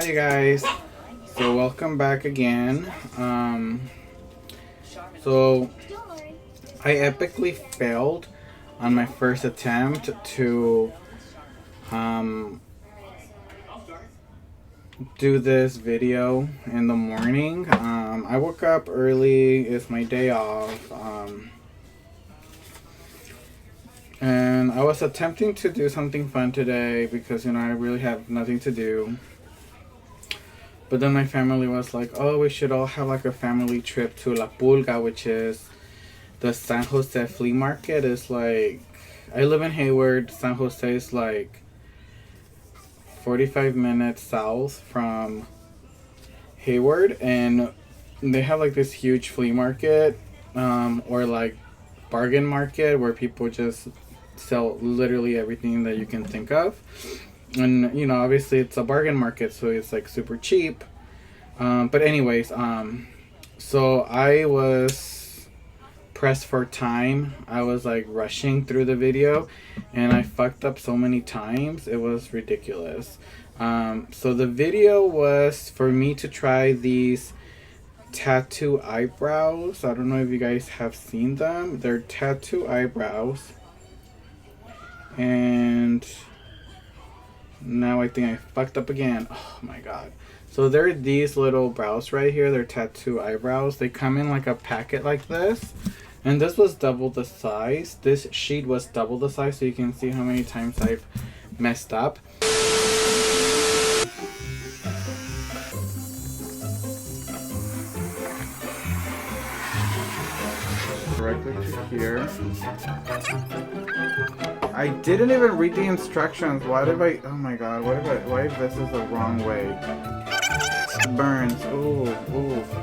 Hi guys, so welcome back again. So I epically failed on my first attempt to do this video in the morning. I woke up early, it's my day off, and I was attempting to do something fun today because I really have nothing to do. But then my family was like, oh, we should all have like a family trip to La Pulga, which is the San Jose flea market. Is like, I live in Hayward. San Jose is like 45 minutes south from Hayward, and they have like this huge flea market, or like bargain market where people just sell literally everything that you can think of. And obviously it's a bargain market, so it's like super cheap. But anyways, so I was pressed for time. I was like rushing through the video and I fucked up so many times. It was ridiculous. So the video was for me to try these tattoo eyebrows. I don't know if you guys have seen them. They're tattoo eyebrows. And now I think I fucked up again. Oh my god. So there are these little brows right here. They're tattoo eyebrows. They come in like a packet like this. And this was double the size. This sheet was double the size, so you can see how many times I've messed up. Directly to here. I didn't even read the instructions. Why did I? Oh my god! Why if this is the wrong way? Burns. Ooh,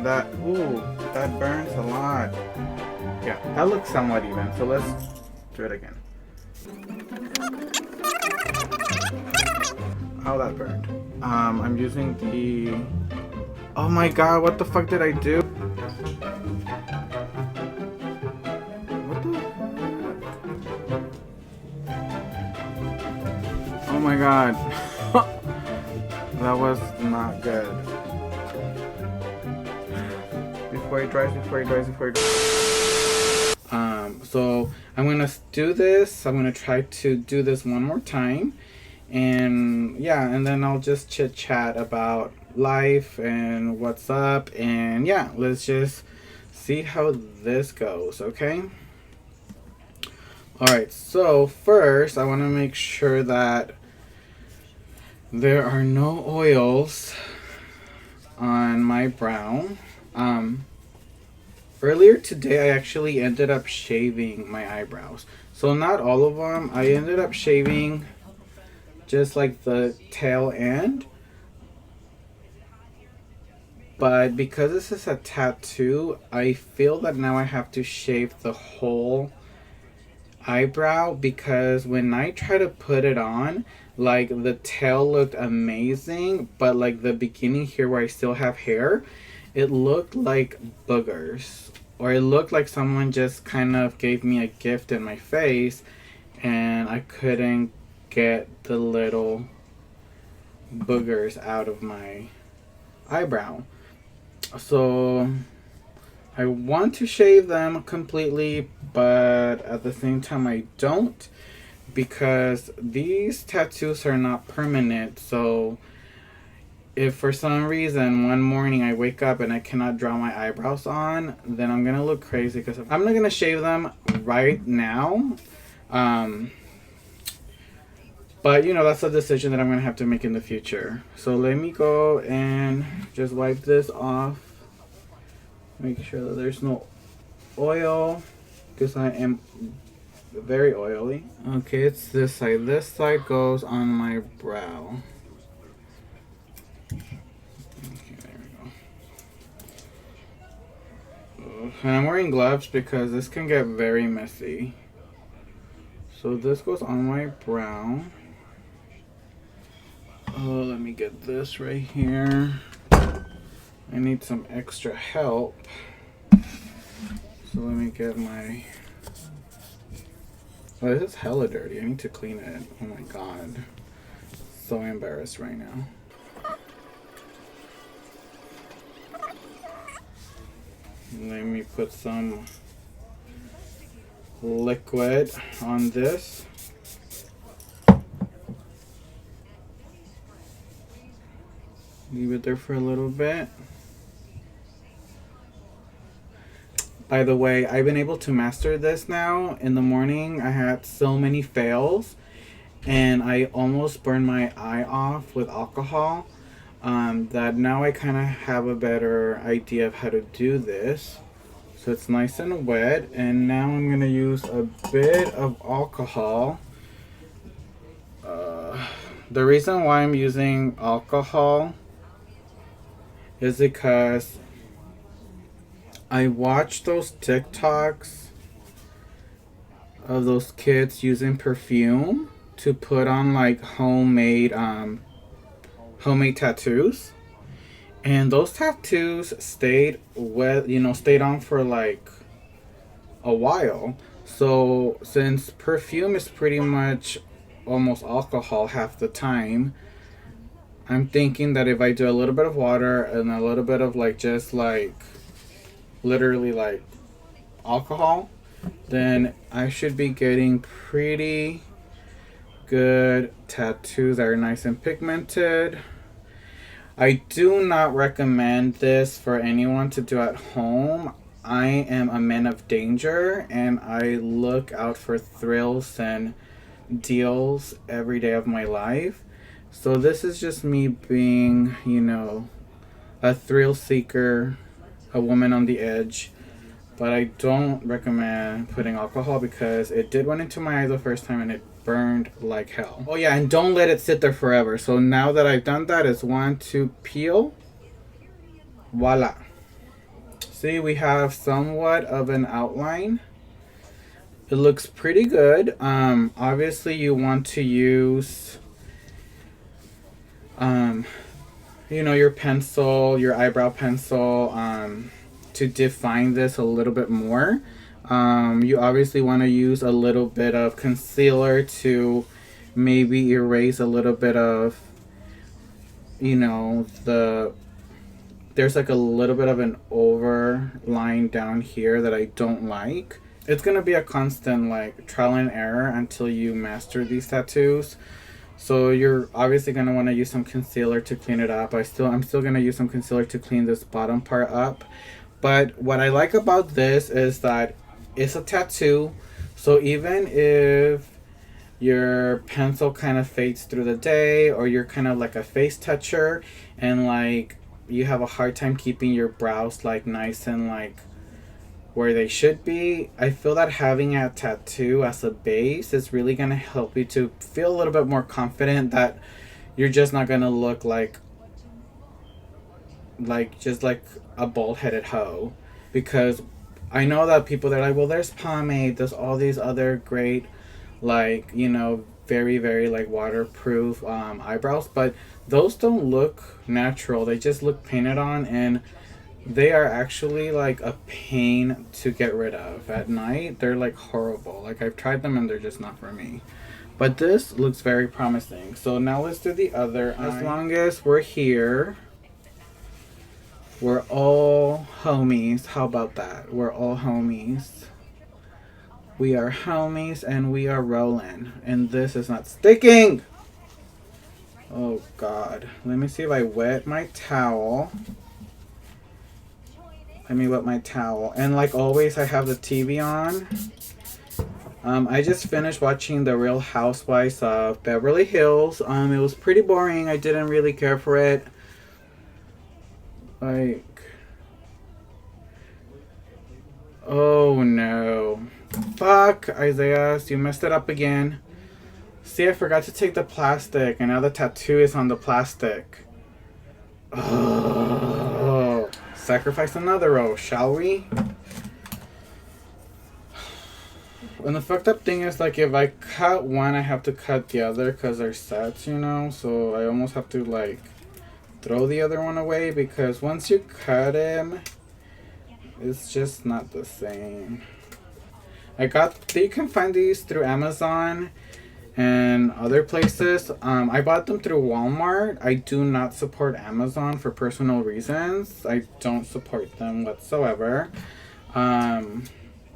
that burns a lot. Yeah, that looks somewhat even. So let's do it again. Oh, that burned. I'm using the. Oh my god! What the fuck did I do? Oh my god. That was not good. Before it dries. So I'm gonna do this. I'm gonna try to do this one more time. And yeah, and then I'll just chit chat about life and what's up. And yeah, let's just see how this goes, okay? Alright, so first I want to make sure that there are no oils on my brow. Earlier today I actually ended up shaving my eyebrows. So not all of them. I ended up shaving just like the tail end. But because this is a tattoo, I feel that now I have to shave the whole eyebrow, because when I try to put it on, like the tail looked amazing, but like the beginning here where I still have hair, it looked like boogers, or it looked like someone just kind of gave me a gift in my face and I couldn't get the little boogers out of my eyebrow. So I want to shave them completely, but at the same time I don't, because these tattoos are not permanent. So if for some reason one morning I wake up and I cannot draw my eyebrows on, then I'm gonna look crazy, because I'm not gonna shave them right now. But that's a decision that I'm gonna have to make in the future. So let me go and just wipe this off. Make sure that there's no oil, because I am very oily. Okay, it's this side. This side goes on my brow. Okay, there we go. And I'm wearing gloves because this can get very messy. So this goes on my brow. Oh, let me get this right here. I need some extra help. So let me get my... Oh, this is hella dirty. I need to clean it. Oh my god. So embarrassed right now. Let me put some liquid on this. Leave it there for a little bit. By the way, I've been able to master this now. In the morning, I had so many fails, and I almost burned my eye off with alcohol. That now I kind of have a better idea of how to do this. So it's nice and wet, and now I'm gonna use a bit of alcohol. The reason why I'm using alcohol is because I watched those TikToks of those kids using perfume to put on like homemade tattoos, and those tattoos stayed wet, stayed on for like a while. So since perfume is pretty much almost alcohol half the time, I'm thinking that if I do a little bit of water and a little bit of like just like literally like alcohol, then I should be getting pretty good tattoos that are nice and pigmented. I do not recommend this for anyone to do at home. I am a man of danger, and I look out for thrills and deals every day of my life. So this is just me being, a thrill seeker, a woman on the edge. But I don't recommend putting alcohol because it did went into my eye the first time and it burned like hell. Oh yeah, and don't let it sit there forever. So now that I've done that, it's one to peel. Voila. See, we have somewhat of an outline. It looks pretty good. Obviously you want to use your pencil, your eyebrow pencil, to define this a little bit more. You obviously want to use a little bit of concealer to maybe erase a little bit of, there's like a little bit of an overline down here that I don't like. It's going to be a constant like trial and error until you master these tattoos. So you're obviously going to want to use some concealer to clean it up. I'm still going to use some concealer to clean this bottom part up. But what I like about this is that it's a tattoo. So even if your pencil kind of fades through the day, or you're kind of like a face toucher and like you have a hard time keeping your brows like nice and like where they should be, I feel that having a tattoo as a base is really going to help you to feel a little bit more confident that you're just not going to look like just like a bald-headed hoe. Because I know that people, they're like, well, there's pomade, there's all these other great like very very like waterproof eyebrows, but those don't look natural. They just look painted on, and they are actually like a pain to get rid of at night. They're like horrible. Like I've tried them and they're just not for me. But this looks very promising. So now let's do the other eye. As long as we're here, we're all homies. How about that? We're all homies. We are homies and we are rolling. And this is not sticking. Oh God. Let me see if I wet my towel. Let me wet my towel. And like always, I have the TV on. I just finished watching The Real Housewives of Beverly Hills. It was pretty boring. I didn't really care for it. Like, oh no. Fuck, Isaiah, you messed it up again. See, I forgot to take the plastic, and now the tattoo is on the plastic. Oh, sacrifice another row, shall we? And the fucked up thing is, like, if I cut one, I have to cut the other because they're sets, so I almost have to, like, throw the other one away, because once you cut him, it's just not the same. You can find these through Amazon, and other places. I bought them through Walmart. I do not support Amazon for personal reasons. I don't support them whatsoever. Um,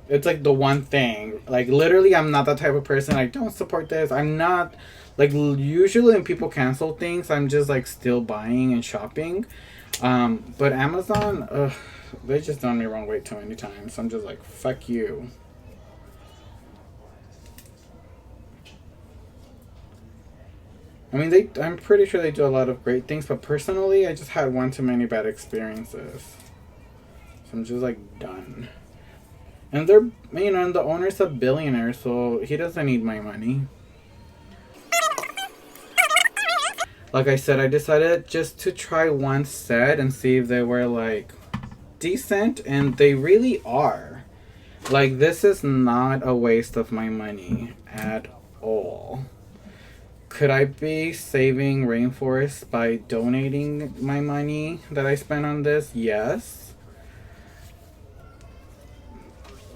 it's like the one thing. Like literally, I'm not that type of person. I don't support this. I'm not like usually when people cancel things, I'm just like still buying and shopping. But Amazon, they just done me wrong way too many times. I'm just like, fuck you. I mean, I'm pretty sure they do a lot of great things, but personally, I just had one too many bad experiences. So I'm just like done. And they're, and the owner's a billionaire, so he doesn't need my money. Like I said, I decided just to try one set and see if they were like decent, and they really are. Like, this is not a waste of my money at all. Could I be saving rainforests by donating my money that I spent on this? Yes.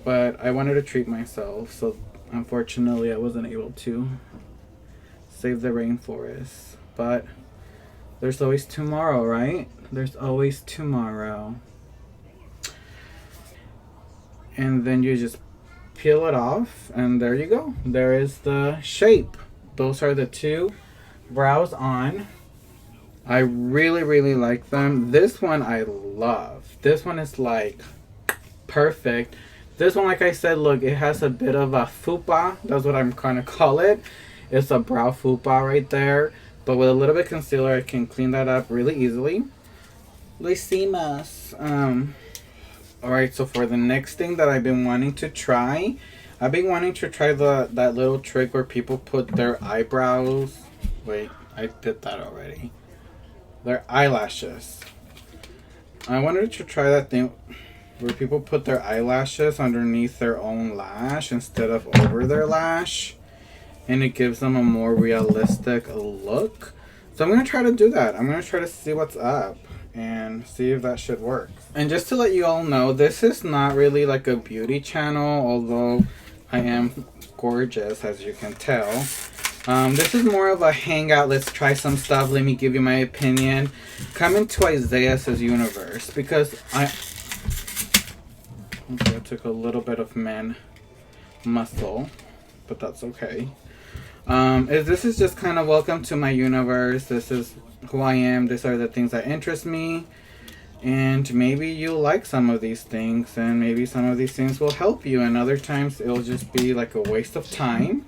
But I wanted to treat myself, so unfortunately I wasn't able to save the rainforest. But there's always tomorrow, right? There's always tomorrow. And then you just peel it off, and there you go. There is the shape. Those are the two brows on. I really, really like them. This one I love. This one is like perfect. This one, like I said, look, it has a bit of a fupa. That's what I'm gonna call it. It's a brow fupa right there. But with a little bit of concealer, I can clean that up really easily. Lisimas. Alright, so for the next thing that I've been wanting to try, I've been wanting to try that little trick where people put their eyebrows. Wait, I did that already. Their eyelashes. I wanted to try that thing where people put their eyelashes underneath their own lash instead of over their lash, and it gives them a more realistic look. So I'm gonna try to do that. I'm gonna try to see what's up and see if that shit works. And just to let you all know, this is not really like a beauty channel, although I am gorgeous, as you can tell. This is more of a hangout. Let's try some stuff. Let me give you my opinion. Come into Isaiah's universe, because okay, I took a little bit of man muscle, but that's okay. This is just kind of welcome to my universe. This is who I am. These are the things that interest me. And maybe you'll like some of these things, and maybe some of these things will help you, and other times it'll just be like a waste of time.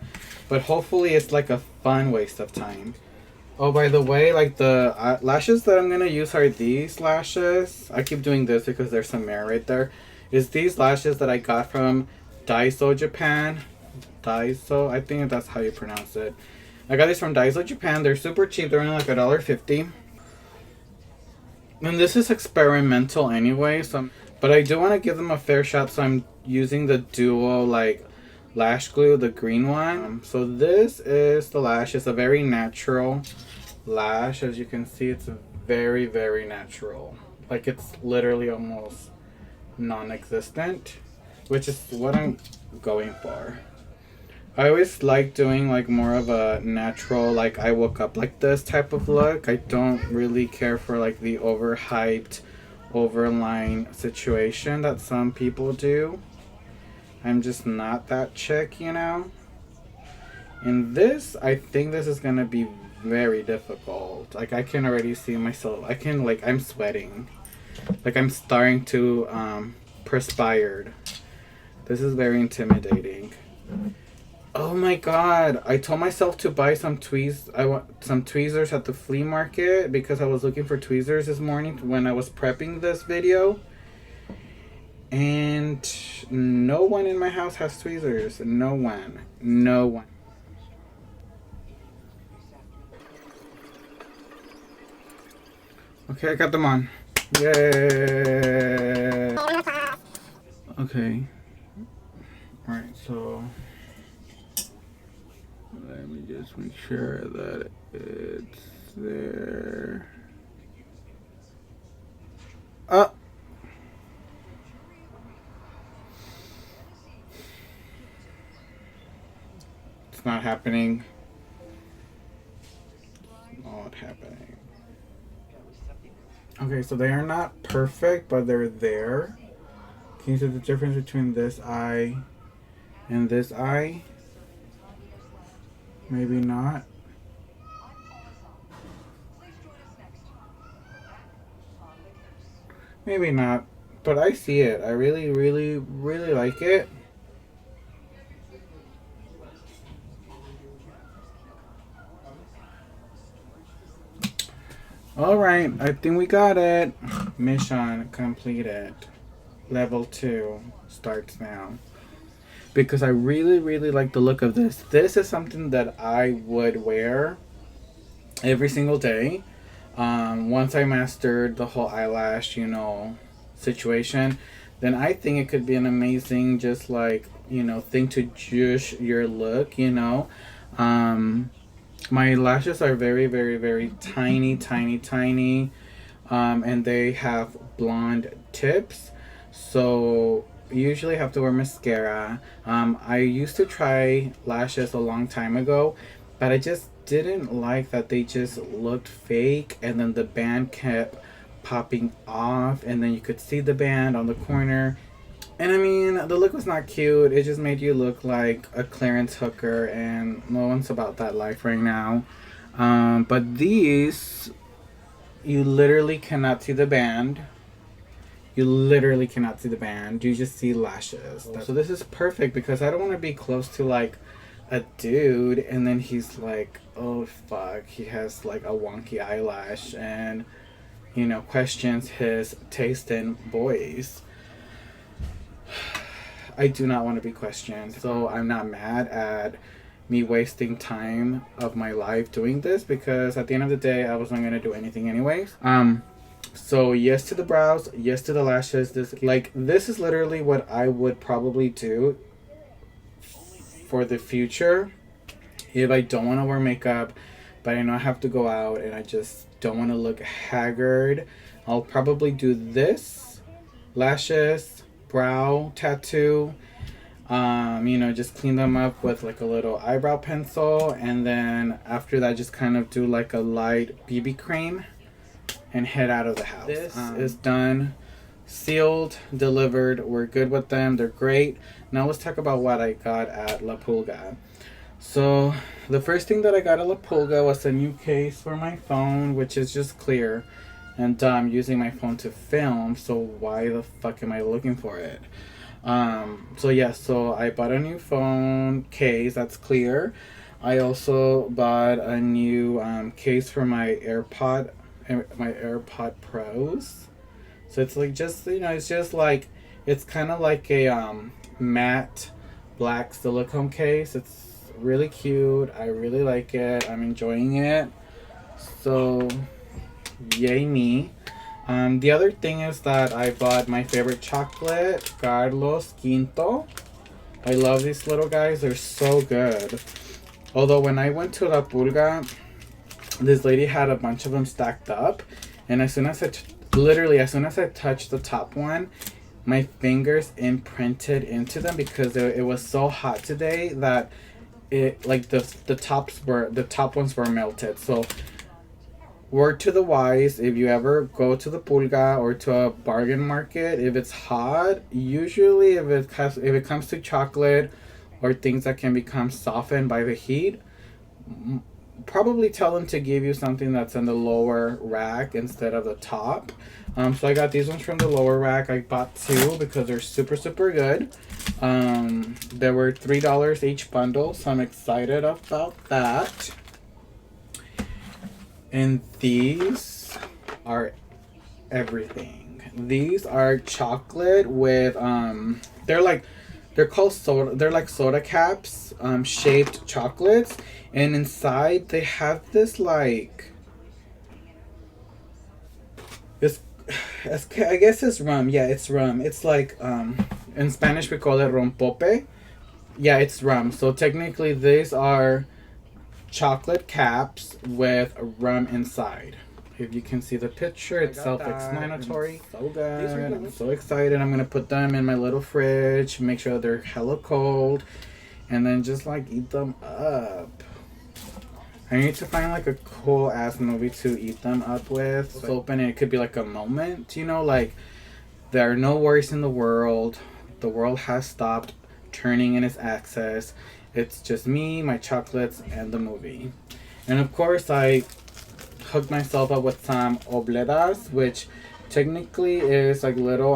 But hopefully it's like a fun waste of time. Oh, by the way, like the lashes that I'm gonna use are these lashes. I keep doing this because there's some mirror right there. Is these lashes that I got from Daiso Japan. Daiso, I think that's how you pronounce it. I got these from Daiso Japan. They're super cheap. They're only like $1.50. And this is experimental anyway, so but I do want to give them a fair shot, so I'm using the duo like lash glue, the green one. So this is the lash. It's a very natural lash. As you can see, it's very, very natural. Like, it's literally almost non-existent, which is what I'm going for. I always like doing like more of a natural, like I woke up like this type of look. I don't really care for like the overhyped, overline situation that some people do. I'm just not that chick, you know? And this, I think this is gonna be very difficult. Like, I can already see myself. I'm sweating. Like, I'm starting to perspired. This is very intimidating. Oh my god, I told myself to buy some tweezers at the flea market because I was looking for tweezers this morning when I was prepping this video. And no one in my house has tweezers. No one. No one. Okay, I got them on. Yay! Okay. Alright, so let me just make sure that it's there. It's not happening. Okay, so they are not perfect, but they're there. Can you see the difference between this eye and this eye? Maybe not. Maybe not. But I see it. I really, really, really like it. Alright, I think we got it. Mission completed. Level 2 starts now. Because I really, really like the look of this. This is something that I would wear every single day. Once I mastered the whole eyelash, situation, then I think it could be an amazing, just like, thing to juice your look, My lashes are very, very, very tiny, tiny, tiny. And they have blonde tips. So usually have to wear mascara. I used to try lashes a long time ago, but I just didn't like that they just looked fake, and then the band kept popping off, and then you could see the band on the corner. And I mean, the look was not cute. It just made you look like a clearance hooker, and no one's about that life right now. But these, you literally cannot see the band. You literally cannot see the band. You just see lashes. So this is perfect because I don't want to be close to like a dude and then he's like, oh fuck, he has like a wonky eyelash and questions his taste in boys. I do not want to be questioned. So I'm not mad at me wasting time of my life doing this because at the end of the day I wasn't gonna do anything anyways. So yes to the brows, yes to the lashes. This is literally what I would probably do for the future if I don't want to wear makeup, but I know I have to go out and I just don't want to look haggard. I'll probably do this, lashes, brow tattoo, just clean them up with like a little eyebrow pencil, and then after that just kind of do like a light BB cream and head out of the house. This is done, sealed, delivered. We're good with them. They're great. Now let's talk about what I got at La Pulga. So the first thing that I got at La Pulga was a new case for my phone, which is just clear. And I'm using my phone to film, so why the fuck am I looking for it? So I bought a new phone case that's clear. I also bought a new case for my AirPod Pros. So it's like just it's just like it's kind of like a matte black silicone case. It's really cute. I really like it. I'm enjoying it. So yay me. The other thing is that I bought my favorite chocolate, Carlos Quinto. I love these little guys. They're so good. Although when I went to La Pulga, this lady had a bunch of them stacked up, and as soon as I touched the top one, my fingers imprinted into them because it was so hot today that it like the top ones were melted. So word to the wise, if you ever go to the pulga or to a bargain market, if it's hot, usually if it comes to chocolate or things that can become softened by the heat, probably tell them to give you something that's in the lower rack instead of the top. So I got these ones from the lower rack. I bought 2 because they're super, super good. They were $3 each bundle, so I'm excited about that. And these are everything. These are chocolate with they're called soda. They're like soda caps, shaped chocolates, and inside they have this like I guess it's rum. Yeah, it's rum. It's like in Spanish we call it rompope. Yeah, it's rum. So technically these are chocolate caps with rum inside. If you can see the picture, it's self-explanatory. So good. I'm so excited. I'm gonna put them in my little fridge, make sure they're hella cold, and then just like eat them up. I need to find like a cool ass movie to eat them up with. So open it could be like a moment, you know, like there are no worries in the world. The world has stopped turning in its axis. It's just me, my chocolates, and the movie. And of course, I hooked myself up with some obledas, which technically is like little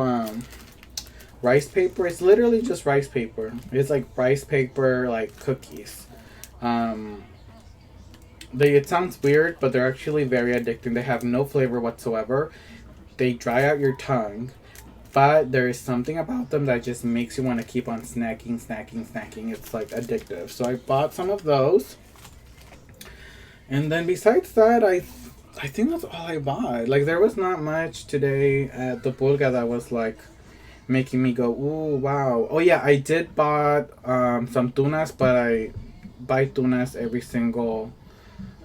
rice paper. It's literally just rice paper. It's like rice paper, like cookies. Um, it sounds weird, but they're actually very addicting. They have no flavor whatsoever. They dry out your tongue, but there is something about them that just makes you want to keep on snacking, snacking, snacking. It's like addictive. So I bought some of those, and then besides that, I think that's all I bought. Like there was not much today at the Pulga that was like making me go, ooh, wow. Oh yeah, I did bought some tunas, but I buy tunas every single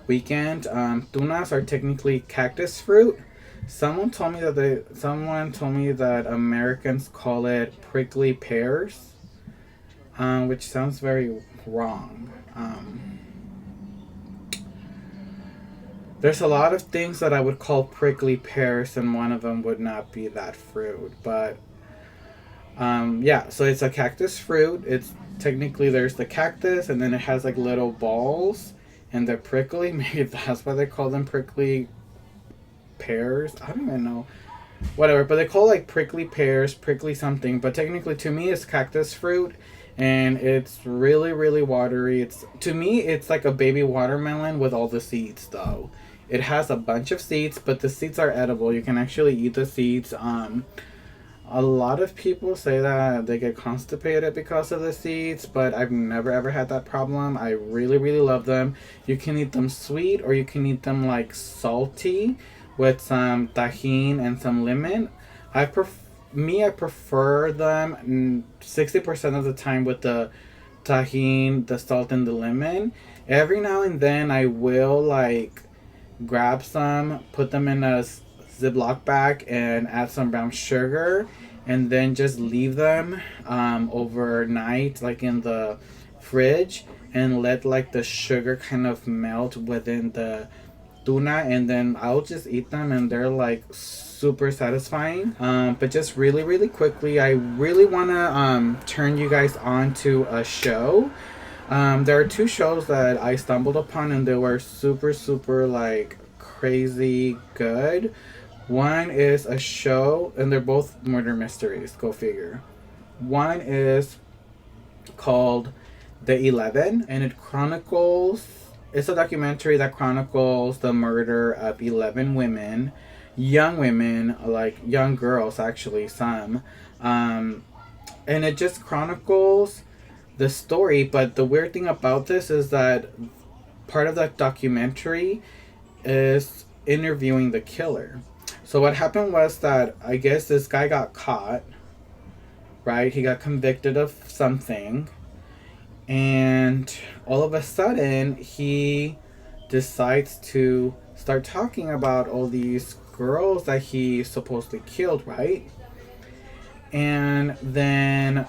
weekend. Tunas are technically cactus fruit. Someone told me that Americans call it prickly pears, which sounds very wrong. There's a lot of things that I would call prickly pears, and one of them would not be that fruit. But yeah, so it's a cactus fruit. It's technically there's the cactus, and then it has like little balls, and they're prickly. Maybe that's why they call them prickly pears. I don't even know. Whatever, but they call like prickly pears, prickly something. But technically, to me, it's cactus fruit, and it's really, really watery. It's to me, it's like a baby watermelon with all the seeds, though. It has a bunch of seeds, but the seeds are edible. You can actually eat the seeds. A lot of people say that they get constipated because of the seeds, but I've never ever had that problem. I really, really love them. You can eat them sweet or you can eat them like salty with some tajin and some lemon. I prefer them 60% of the time with the tajin, the salt, and the lemon. Every now and then I will like grab some, put them in a Ziploc bag, and add some brown sugar, and then just leave them overnight, like in the fridge, and let like the sugar kind of melt within the tuna, and then I'll just eat them, and they're like super satisfying. But just really, really quickly, I really want to turn you guys on to a show. There are two shows that I stumbled upon, and they were super, super like crazy good. One is a show, and they're both murder mysteries. Go figure. One is called The 11, and it chronicles. It's a documentary that chronicles the murder of 11 women, like young girls, actually, some. And it just chronicles the story, but the weird thing about this is that part of that documentary is interviewing the killer. So what happened was that I guess this guy got caught, right? He got convicted of something, and all of a sudden he decides to start talking about all these girls that he supposedly killed, right? And then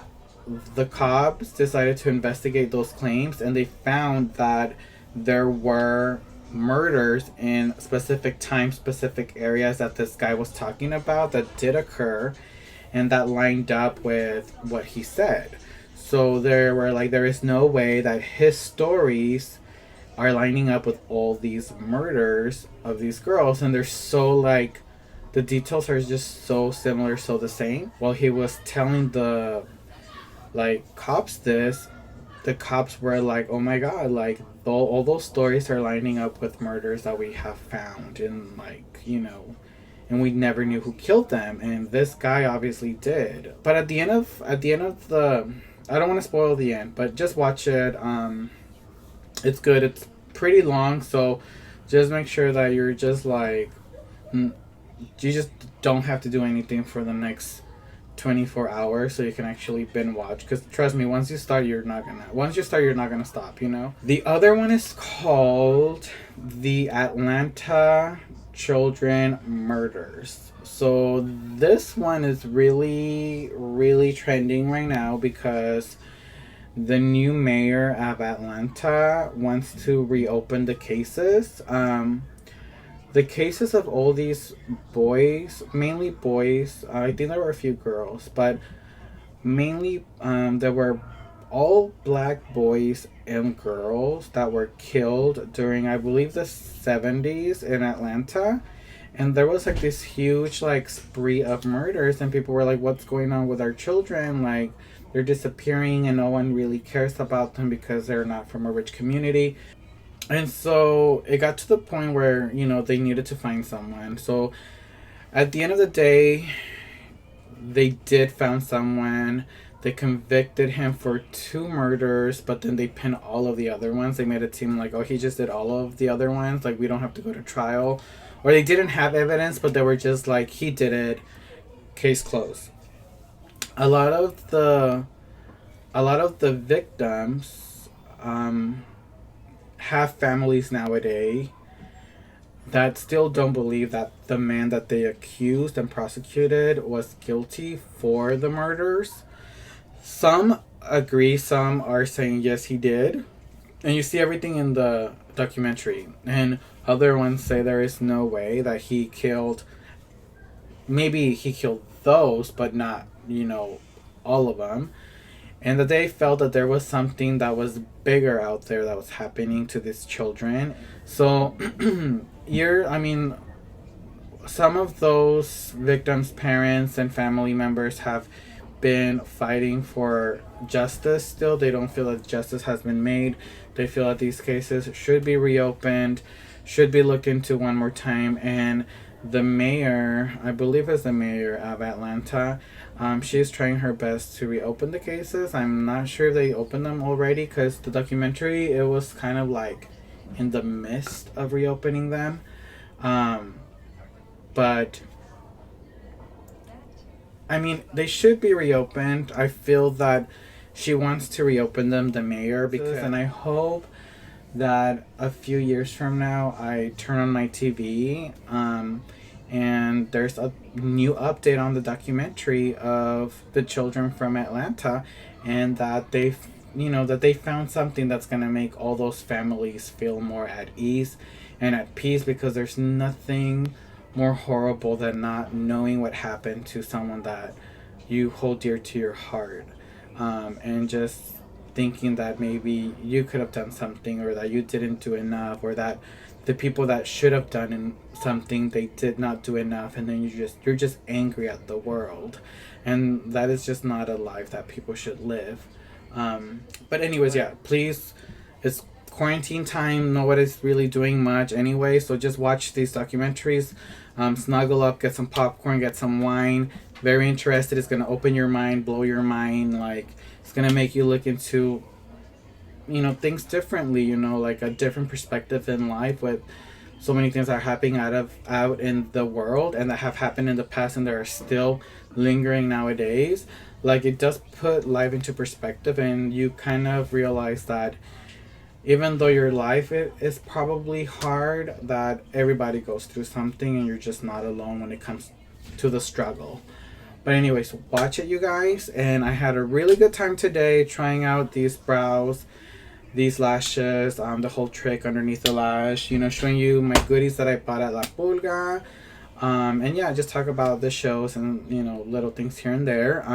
the cops decided to investigate those claims, and they found that there were murders in specific times, specific areas that this guy was talking about that did occur, and that lined up with what he said. So there is no way that his stories are lining up with all these murders of these girls, and they're so like the details are just so similar, so the same. While he was telling the like cops this, the cops were like, "Oh my god, like all those stories are lining up with murders that we have found, and like and we never knew who killed them, and this guy obviously did." But at the end of the, I don't want to spoil the end, but just watch it. It's good. It's pretty long, so just make sure that you're just like, you just don't have to do anything for the next 24 hours, so you can actually binge watch, because trust me, once you start you're not gonna stop. The other one is called The Atlanta Children Murders. So this one is really, really trending right now because the new mayor of Atlanta wants to reopen the cases. The cases of all these boys, mainly boys, I think there were a few girls, but mainly there were all black boys and girls that were killed during, I believe, the 70s in Atlanta. And there was like this huge like spree of murders, and people were like, what's going on with our children? Like, they're disappearing and no one really cares about them because they're not from a rich community. And so it got to the point where, they needed to find someone. So at the end of the day, they did found someone. They convicted him for 2 murders, but then they pinned all of the other ones. They made it seem like, oh, he just did all of the other ones. Like, we don't have to go to trial. Or they didn't have evidence, but they were just like, he did it. Case closed. A lot of the victims have families nowadays that still don't believe that the man that they accused and prosecuted was guilty for the murders. Some agree, some are saying yes, he did. And you see everything in the documentary. And other ones say there is no way that he killed. Maybe he killed those, but not, all of them. And that they felt that there was something that was bigger out there that was happening to these children. So, some of those victims' parents and family members have been fighting for justice still. They don't feel that justice has been made. They feel that these cases should be reopened, should be looked into one more time. And the mayor, I believe is the mayor of Atlanta, she's trying her best to reopen the cases. I'm not sure if they opened them already, because the documentary, it was kind of like in the midst of reopening them. But they should be reopened. I feel that she wants to reopen them, the mayor, and I hope that a few years from now I turn on my TV and there's a new update on the documentary of the children from Atlanta, and that they found something that's going to make all those families feel more at ease and at peace, because there's nothing more horrible than not knowing what happened to someone that you hold dear to your heart, and just thinking that maybe you could have done something, or that you didn't do enough, or that the people that should have done something, they did not do enough, and then you're just angry at the world, and that is just not a life that people should live. But anyways, yeah, please, it's quarantine time. Nobody's really doing much anyway, so just watch these documentaries. Snuggle up, get some popcorn, get some wine. Very interested. It's gonna open your mind, blow your mind. Like, it's gonna make you look into things differently. Like a different perspective in life, with so many things that are happening out in the world, and that have happened in the past, and that are still lingering nowadays. Like, it does put life into perspective, and you kind of realize that even though your life is probably hard, that everybody goes through something, and you're just not alone when it comes to the struggle. But anyways, watch it, you guys. And I had a really good time today trying out these brows, these lashes, the whole trick underneath the lash, showing you my goodies that I bought at La Pulga. And yeah, just talk about the shows and, little things here and there.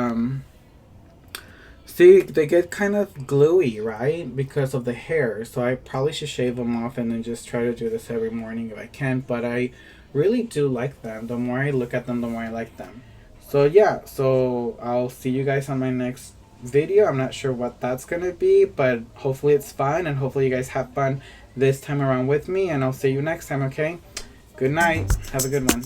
See, they get kind of gluey, right? Because of the hair. So I probably should shave them off and then just try to do this every morning if I can. But I really do like them. The more I look at them, the more I like them. So yeah, so I'll see you guys on my next video. I'm not sure what that's going to be, but hopefully it's fun. And hopefully you guys have fun this time around with me. And I'll see you next time, okay? Good night. Have a good one.